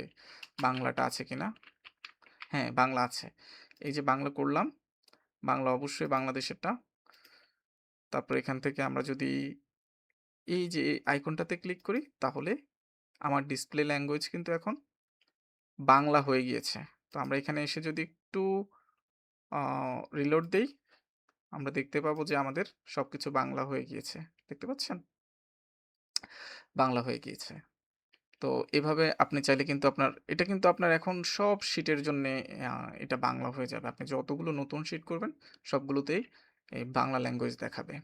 বাংলাটা আছে কিনা। হ্যাঁ, বাংলা আছে। এই যে বাংলা করলাম। বাংলা অবশ্যই বাংলাদেশেরটা। তারপর এখান থেকে আমরা যদি এই যে আইকনটাতে ক্লিক করি তাহলে আমার ডিসপ্লে ল্যাঙ্গুয়েজ কিন্তু এখন বাংলা হয়ে গিয়েছে। তো আমরা এখানে এসে যদি একটু আ রিলোড দেই, আমরা দেখতে পাবো যে আমাদের সবকিছু বাংলা হয়ে গিয়েছে। দেখতে পাচ্ছেন? বাংলা হয়ে গিয়েছে। তো এভাবে আপনি চাইলে কিন্তু এটা কিন্তু আপনার এখন সব শিটের জন্যে আ এটা বাংলা হয়ে যাবে। আপনি যতগুলো নতুন শিট করবেন সবগুলোতেই এই বাংলা ল্যাঙ্গুয়েজ দেখাবে।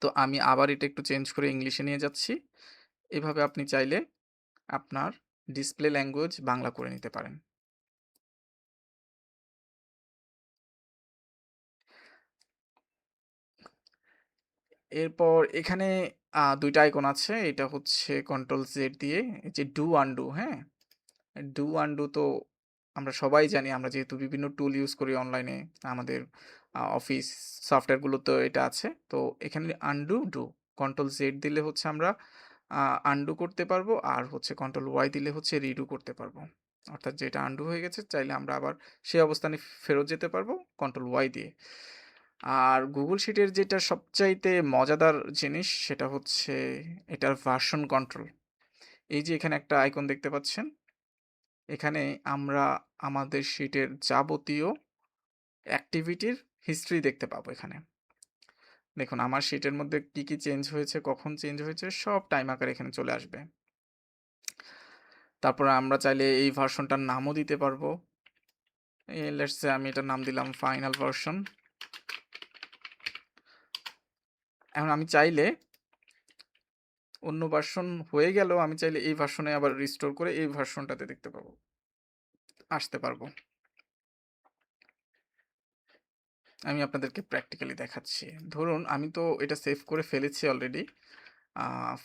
তো আমি আবার এটা একটু চেঞ্জ করে ইংলিশে নিয়ে যাচ্ছি। এভাবে আপনি চাইলে আপনার ডিসপ্লে ল্যাঙ্গুয়েজ বাংলা করে নিতে পারেন। এরপর এখানে ২ টা আইকন আছে। এটা হচ্ছে কন্ট্রোল জেড দিয়ে এই যে ডু আনডু, হ্যাঁ? ডু আনডু তো আমরা সবাই জানি, আমরা যেহেতু বিভিন্ন টুল ইউজ করি অনলাইনে, আমাদের অফিস সফটওয়্যারগুলোতেও এটা আছে। তো এখানে আনডু, ডু। কন্ট্রোল জেড দিলে হচ্ছে আমরা আ আনডু করতে পারবো। আর হচ্ছে কন্ট্রোল ওয়াই দিলে হচ্ছে রিডু করতে পারবো। অর্থাৎ যেটা আনডু হয়ে গেছে চাইলে আমরা আবার সেই অবস্থানে ফেরত যেতে পারবো কন্ট্রোল ওয়াই দিয়ে। আর গুগল শিটের যেটা সবচাইতে মজাদার জিনিস সেটা হচ্ছে এটার ভার্সন কন্ট্রোল। এই যে এখানে একটা আইকন দেখতে পাচ্ছেন? এখানে আমরা আমাদের শিটের যাবতীয় অ্যাক্টিভিটির হিস্ট্রি দেখতে পাবো এখানে। দেখুন আমার শিটের মধ্যে কি চেঞ্জ হয়েছে, কখন চেঞ্জ হয়েছে সব টাইম আকারে এখানে চলে আসবে। তারপরে আমরা চাইলে এই ভার্সনটার নামও দিতে পারবো। লেটস সে আমি এটার নাম দিলাম ফাইনাল ভার্সন। এখন আমি চাইলে অন্য ভার্সন হয়ে গেলেও আমি চাইলে এই ভার্সনে আবার রিস্টোর করে এই ভার্সনটাতে দেখতে পাবো, আসতে পারবো। আমি আপনাদেরকে প্র্যাকটিক্যালি দেখাচ্ছি। ধরুন আমি তো এটা সেভ করে ফেলেছি অলরেডি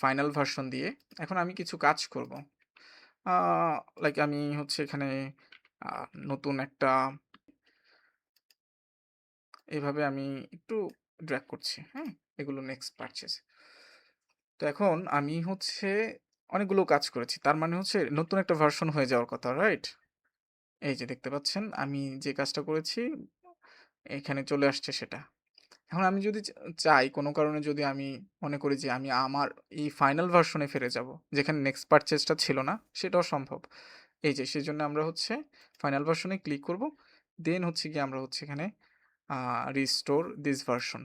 ফাইনাল ভার্সন দিয়ে। এখন আমি কিছু কাজ করব। লাইক আমি হচ্ছে এখানে নতুন একটা এভাবে আমি একটু ড্র্যাগ করছি, হ্যাঁ? এগুলো নেক্সট পারচেজ। তো এখন আমি হচ্ছে অনেকগুলো কাজ করেছি। তার মানে হচ্ছে নতুন একটা ভার্সন হয়ে যাওয়ার কথা, রাইট? এই যে দেখতে পাচ্ছেন আমি যে কাজটা করেছি এখানে চলে আসছে সেটা। এখন আমি যদি চাই কোনো কারণে যদি আমি মনে করি যে আমি আমার এই ফাইনাল ভার্সনে ফিরে যাব, যেখানে নেক্সট পারচেজটা ছিল না, সেটাও সম্ভব। এই যে সেজন্য আমরা হচ্ছে ফাইনাল ভার্সনে ক্লিক করব। দেন হচ্ছে গিয়ে আমরা হচ্ছে এখানে রিস্টোর দিস ভার্সন।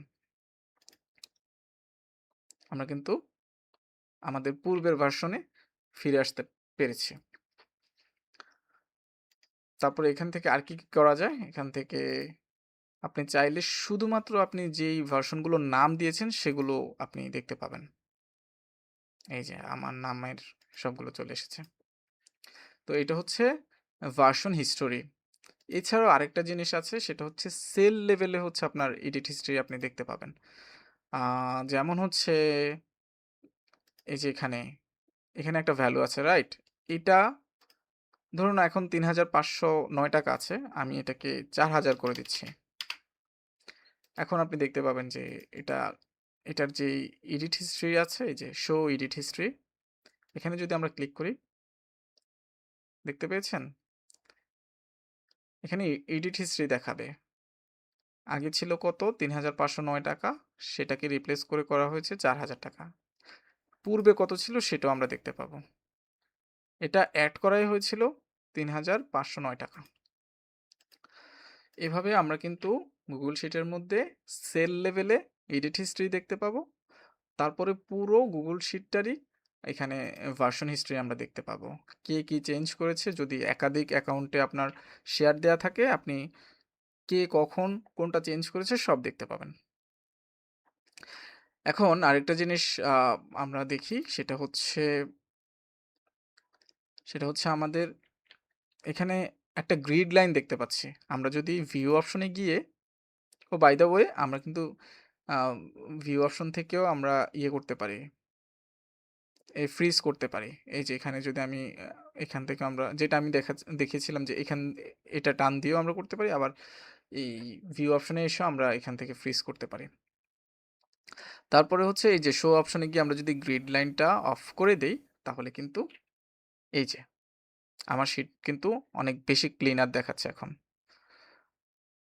আমরা কিন্তু আমাদের পূর্বের ভার্সনে ফিরে আসতে পেরেছি। তারপরে এখান থেকে আর কি করা যায়? এখান থেকে আপনি চাইলে শুধুমাত্র আপনি যেই ভার্সনগুলোর নাম দিয়েছেন সেগুলো আপনি দেখতে পাবেন। এই যে আমার নামের সবগুলো চলে এসেছে। তো এটা হচ্ছে ভার্সন হিস্টোরি। এছাড়াও আরেকটা জিনিস আছে সেটা হচ্ছে সেল লেভেলে হচ্ছে আপনার এডিট হিস্ট্রি আপনি দেখতে পাবেন। যেমন হচ্ছে এই যে এখানে একটা ভ্যালু আছে, রাইট? এটা ধরুন এখন ৳৩,৫০৯ আছে। আমি এটাকে ৪,০০০ করে দিচ্ছি। এখন আপনি দেখতে পাবেন যে এটা এটার যেই এডিট হিস্ট্রি আছে, এই যে শো এডিট হিস্ট্রি, এখানে যদি আমরা ক্লিক করি, দেখতে পেয়েছেন? এখানে এডিট হিস্ট্রি দেখাবে। আগে ছিল কত? ৳৩,৫০৯, সেটাকে রিপ্লেস করে করা হয়েছে ৳৪,০০০। পূর্বে কত ছিল সেটাও আমরা দেখতে পাবো। এটা এড করাই হয়েছিল ৳৩,৫০৯। এভাবে আমরা কিন্তু গুগল শিটের মধ্যে সেল লেভেলে এডিট হিস্ট্রি দেখতে পাবো। তারপরে পুরো গুগল শিটটারই এখানে ভার্সন হিস্ট্রি আমরা দেখতে পাবো। কে কি চেঞ্জ করেছে, যদি একাধিক অ্যাকাউন্টে আপনার শেয়ার দেয়া থাকে, আপনি কে কখন কোনটা চেঞ্জ করেছে সব দেখতে পাবেন। এখন আরেকটা জিনিস আমরা দেখি সেটা হচ্ছে আমাদের এখানে একটা গ্রিড লাইন দেখতে পাচ্ছি। আমরা যদি ভিউ অপশনে গিয়ে বাই দ্য ওয়ে আমরা কিন্তু আ ভিউ অপশন থেকেও আমরা ইয়ে করতে পারি, ফ্রিজ করতে পারি। এই যে এখানে যদি আমি এখান থেকে আমরা যেটা আমি দেখিয়েছিলাম যে এটা টান দিয়েও আমরা করতে পারি। আবার এই ভিউ অপশনে এসেও আমরা এখান থেকে ফ্রিজ করতে পারি। তারপরে হচ্ছে এই যে শো অপশনে গিয়ে আমরা যদি গ্রিড লাইনটা অফ করে দেই, তাহলে কিন্তু এই যে আমার শিট কিন্তু অনেক বেশি ক্লিনার দেখাচ্ছে এখন।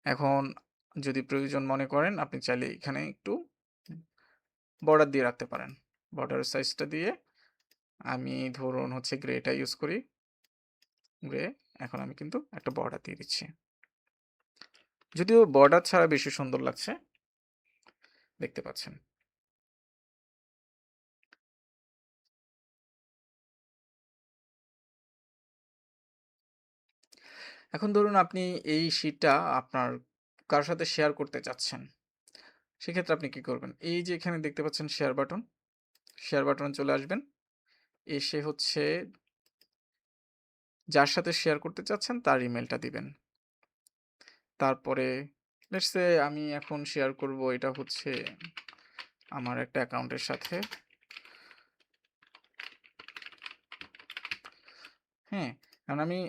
এখন যদি প্রয়োজন মনে করেন আপনি চাইলে এখানে একটু বর্ডার দিয়ে রাখতে পারেন। বর্ডারের সাইজটা দিয়ে আমি ধরুন হচ্ছে গ্রেটা ইউজ করি। গ্রে, এখন আমি কিন্তু একটা বর্ডার দিয়ে দিচ্ছি। যদিও বর্ডার ছাড়া বেশি সুন্দর লাগছে, দেখতে পাচ্ছেন। এখন ধরুন আপনি এই শিটটা আপনার কারো সাথে শেয়ার করতে চাচ্ছেন। সেক্ষেত্রে আপনি কি করবেন? এই যে এখানে দেখতে পাচ্ছেন শেয়ার বাটন, শেয়ার বাটনে চলে আসবেন। এসে হচ্ছে যার সাথে শেয়ার করতে চাচ্ছেন তার ইমেলটা দিবেন। তারপরে লেটস সে আমি এখন শেয়ার করব এটা হচ্ছে আমার একটা অ্যাকাউন্টের সাথে। হ্যাঁ? এখন আমি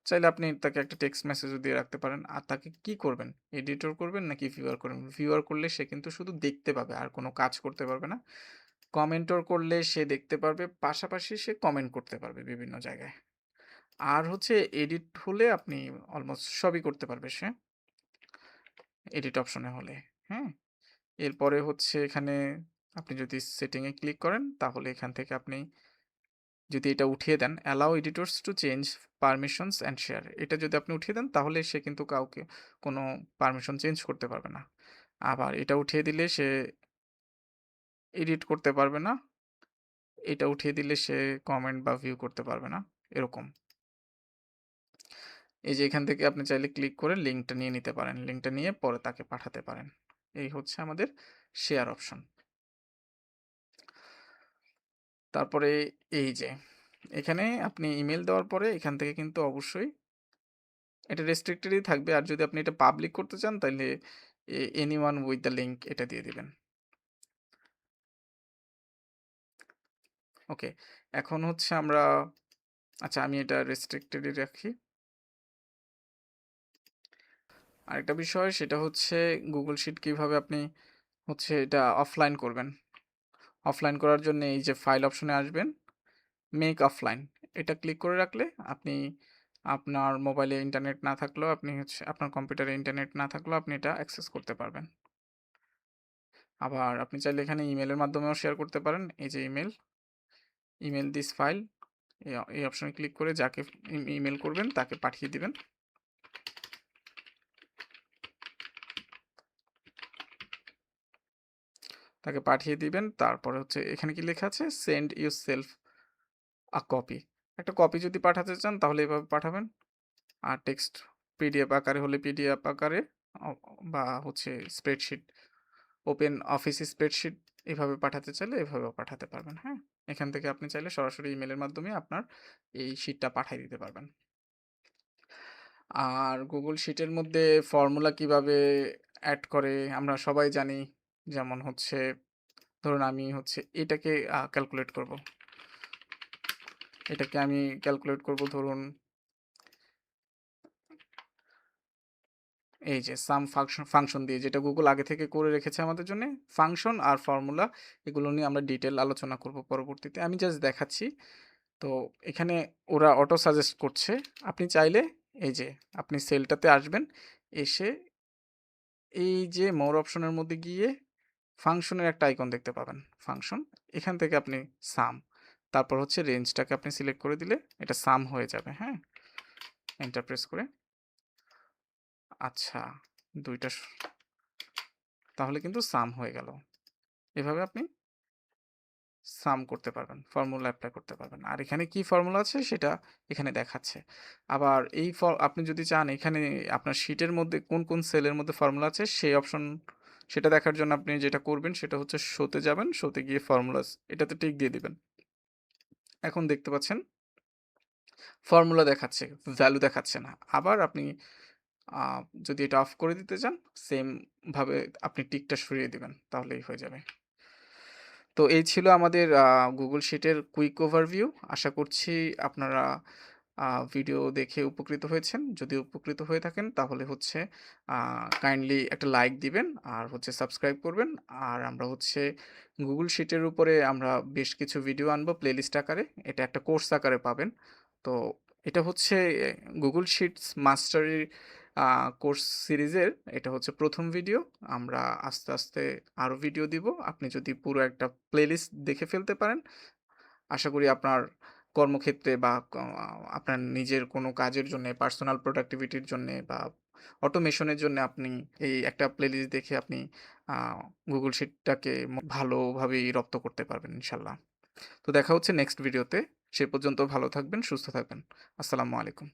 চাইলে আপনি তাকে একটা টেক্সট মেসেজও দিয়ে রাখতে পারেন। আর তাকে কি করবেন? এডিটর করবেন নাকি ভিউয়ার করবেন? ভিউয়ার করলে সে কিন্তু শুধু দেখতে পাবে, আর কোনো কাজ করতে পারবে না। কমেন্টর করলে সে দেখতে পারবে, পাশাপাশি সে কমেন্ট করতে পারবে বিভিন্ন জায়গায়। আর হচ্ছে এডিট হলে আপনি অলমোস্ট সবই করতে পারবে সে, এডিট অপশনে হলে, হ্যাঁ? এরপরে হচ্ছে এখানে আপনি যদি সেটিং এ ক্লিক করেন, তাহলে এখান থেকে আপনি যদি এটা উঠিয়ে দেন, allow editors to change permissions and share, এটা যদি আপনি উঠিয়ে দেন তাহলে সে কিন্তু কাউকে কোনো পারমিশন চেঞ্জ করতে পারবে না। আবার এটা উঠিয়ে দিলে সে এডিট করতে পারবে না। এটা উঠিয়ে দিলে সে কমেন্ট বা ভিউ করতে পারবে না। এরকম। এই যে এখান থেকে আপনি চাইলে ক্লিক করে লিঙ্কটা নিয়ে নিতে পারেন। লিঙ্কটা নিয়ে পরে তাকে পাঠাতে পারেন। এই হচ্ছে আমাদের শেয়ার অপশন। তারপরে এই যে এখানে আপনি ইমেইল দেওয়ার পরে এখান থেকে কিন্তু অবশ্যই এটা রেস্ট্রিক্টেডই থাকবে। আর যদি আপনি এটা পাবলিক করতে চান তাইলে এনিওয়ান উইথ দ্য লিঙ্ক এটা দিয়ে দিবেন। ওকে। এখন হচ্ছে আমরা আচ্ছা আমি এটা রেস্ট্রিক্টেডই রাখি। আরেকটা বিষয় সেটা হচ্ছে Google Sheet কিভাবে আপনি হচ্ছে এটা অফলাইন করবেন। অফলাইন করার জন্য এই যে ফাইল অপশনে আসবেন, মেক অফলাইন এটা ক্লিক করে রাখলে আপনি আপনার মোবাইলে ইন্টারনেট না থাকলেও আপনি হচ্ছে আপনার কম্পিউটারে ইন্টারনেট না থাকলেও আপনি এটা অ্যাক্সেস করতে পারবেন। আবার আপনি চাইলে এখানে ইমেইলের মাধ্যমেও শেয়ার করতে পারেন। এই যে ইমেইল দিস ফাইল এই অপশনে ক্লিক করে যাকে ইমেইল করবেন তাকে পাঠিয়ে দিবেন। তাকে পাঠিয়ে দিবেন। তারপরে হচ্ছে এখানে কি লেখা আছে? Send yourself a copy. একটা কপি যদি পাঠাতে চান তাহলে এভাবে পাঠাবেন। আর টেক্সট পিডিএফ আকারে হলে পিডিএফ আকারে অ বা হচ্ছে স্প্রেডশিট ওপেন অফিস স্প্রেডশিট এভাবে পাঠাতে চাইলে এভাবেও পাঠাতে পারবেন, হ্যাঁ? এখান থেকে আপনি চাইলে সরাসরি ইমেইলের মাধ্যমে আপনার এই শিটটা পাঠায় দিতে পারবেন। আর Google শিটের মধ্যে ফর্মুলা কিভাবে এড করে আমরা সবাই জানি। যেমন হচ্ছে ধরুন আমি হচ্ছে এটাকে ক্যালকুলেট করব। এটাকে আমি ক্যালকুলেট করব ধরুন এই যে সাম ফাংশন দিয়ে যেটা Google আগে থেকে করে রেখেছে আমাদের জন্যে। ফাংশন আর ফর্মুলা এগুলো নিয়ে আমরা ডিটেইল আলোচনা করব পরবর্তীতে। আমি জাস্ট দেখাচ্ছি। তো এখানে ওরা অটো সাজেস্ট করছে। আপনি চাইলে এই যে আপনি সেলটাতে আসবেন। এসে এই যে মোর অপশনের মধ্যে গিয়ে ফাংশনের একটা আইকন দেখতে পাবেন। ফাংশন এখান থেকে আপনি সাম তারপর হচ্ছে রেঞ্জটাকে আপনি সিলেক্ট করে দিলে এটা সাম হয়ে যাবে, হ্যাঁ? এন্টার প্রেস করে। আচ্ছা ২ টা তাহলে কিন্তু সাম হয়ে গেল। এভাবে আপনি সাম করতে পারবেন। ফর্মুলা এপ্লাই করতে পারবেন। আর এখানে কি ফর্মুলা আছে সেটা এখানে দেখাচ্ছে। আবার এই আপনি যদি চান এখানে আপনার শিটের মধ্যে কোন সেলের মধ্যে ফর্মুলা আছে সেই অপশন সেটা দেখার জন্য আপনি যেটা করবেন সেটা হচ্ছে শোতে যাবেন। শোতে গিয়ে ফর্মুলাস এটাতে টিক দিয়ে দিবেন। এখন দেখতে পাচ্ছেন ফর্মুলা দেখাচ্ছে, ভ্যালু দেখাচ্ছে না। আবার আপনি আ যদি এটা অফ করে দিতে চান সেম ভাবে আপনি টিকটা সরিয়ে দিবেন। তাহলেই হয়ে যাবে। তো এই ছিল আমাদের Google শিটের কুইক ওভারভিউ। আশা করছি আপনারা আ ভিডিও দেখে উপকৃত হয়েছেন। যদি উপকৃত হয়ে থাকেন তাহলে হচ্ছে আ কাইন্ডলি একটা লাইক দিবেন আর হচ্ছে সাবস্ক্রাইব করবেন। আর আমরা হচ্ছে Google শিটের উপরে আমরা বেশ কিছু ভিডিও আনবো প্লেলিস্ট আকারে। এটা একটা কোর্স আকারে পাবেন। তো এটা হচ্ছে Google শিটস মাস্টারি আ কোর্স সিরিজের এটা হচ্ছে ১ম ভিডিও। আমরা আস্তে, আস্তে আরও ভিডিও দিব। আপনি যদি পুরো একটা প্লেলিস্ট দেখে ফেলতে পারেন, আশা করি আপনার কর্মক্ষেত্রে বা আপনার নিজের কোনো কাজের জন্যে, পার্সোনাল প্রোডাক্টিভিটির জন্যে বা অটোমেশনের জন্য আপনি এই একটা প্লেলিস্ট দেখে আপনি আ Google শিটটাকে ভালোভাবেই রপ্ত করতে পারবেন ইনশাআল্লাহ। তো দেখা হচ্ছে নেক্সট ভিডিওতে। সে পর্যন্ত ভালো থাকবেন, সুস্থ থাকবেন। আসসালামু আলাইকুম।